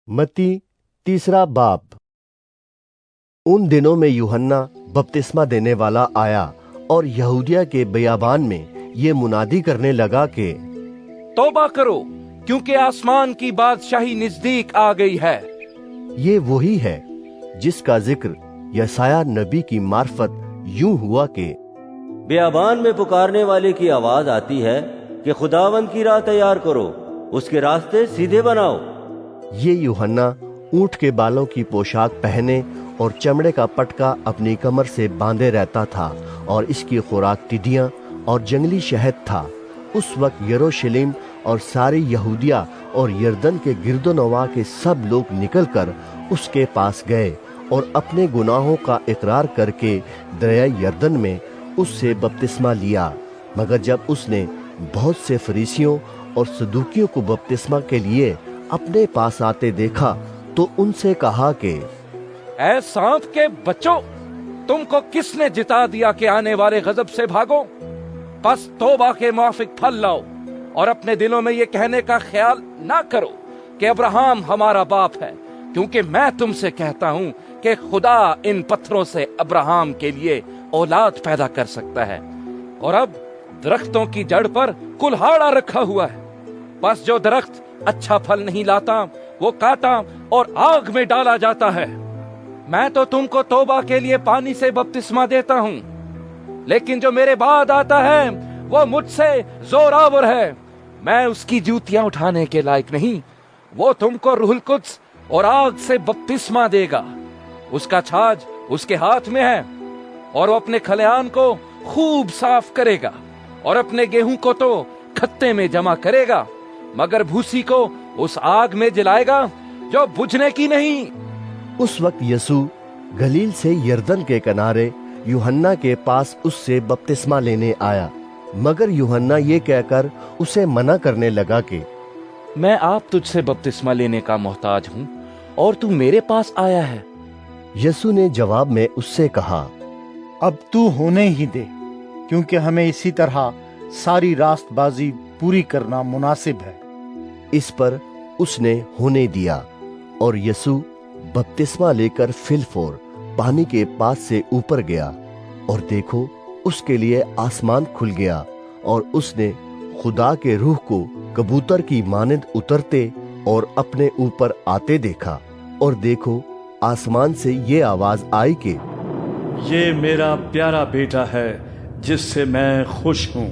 मत्ती तीसरा बाब। उन दिनों में यूहन्ना बपतिस्मा देने वाला आया और यहूदिया के बियाबान में ये मुनादी करने लगा कि तौबा करो, क्योंकि आसमान की बादशाही नजदीक आ गई है। ये वही है जिसका जिक्र यसाया नबी की मार्फत यूं हुआ कि बियाबान में पुकारने वाले की आवाज आती है कि खुदावंद की राह तैयार करो, उसके रास्ते सीधे बनाओ। ये यूहन्ना ऊंट के बालों की पोशाक पहने और चमड़े का पटका अपनी कमर से बांधे रहता था और इसकी खुराक टिड्डियां और जंगली शहद था। उस वक्त यरूशलेम और सारी यहूदिया और यरदन के गिरदोनवा के सब लोग निकलकर उसके पास गए और अपने गुनाहों का इकरार करके दरिया यरदन में उससे बपतिस्मा लिया। मगर जब उसने बहुत से फरीसियों और सदूकियों को बपतिस्मा के लिए अपने पास आते देखा तो उनसे कहा कि ऐ सांप के बच्चों, तुमको किसने जिता दिया कि आने वाले गजब से भागो? बस तौबा के मुआफिक फल लाओ और अपने दिलों में ये कहने का ख्याल ना करो कि अब्राहम हमारा बाप है, क्योंकि मैं तुमसे कहता हूँ कि खुदा इन पत्थरों से अब्राहम के लिए औलाद पैदा कर सकता है। और अब दरख्तों की जड़ पर कुल्हाड़ा रखा हुआ है, बस जो दरख्त अच्छा फल नहीं लाता वो काटा और आग में डाला जाता है। मैं तो तुमको तौबा के लिए पानी से बपतिस्मा देता हूँ, लेकिन जो मेरे बाद आता है वो मुझसे जोरावर है। मैं उसकी जूतियां उठाने के लायक नहीं। वो तुमको रूहुल कुद्स और आग से बपतिस्मा देगा। उसका छाज उसके हाथ में है और वो अपने खलिहान को खूब साफ करेगा और अपने गेहूं को तो खत्ते में जमा करेगा, मगर भूसी को उस आग में जलाएगा जो बुझने की नहीं। उस वक्त यीशु गलील से यरदन के किनारे यूहन्ना के पास उससे बपतिस्मा लेने आया। मगर यूहन्ना ये कहकर उसे मना करने लगा कि मैं आप तुझसे बपतिस्मा लेने का मोहताज हूँ और तू मेरे पास आया है। यीशु ने जवाब में उससे कहा, अब तू होने ही दे, क्योंकि हमें इसी तरह सारी रास्तबाजी पूरी करना मुनासिब है। इस पर उसने होने दिया और यीशु बपतिस्मा लेकर फिलफोर पानी के पास से ऊपर गया और देखो उसके लिए आसमान खुल गया और उसने खुदा के रूह को कबूतर की मानंद उतरते और अपने ऊपर आते देखा। और देखो आसमान से ये आवाज आई कि ये मेरा प्यारा बेटा है जिससे मैं खुश हूँ।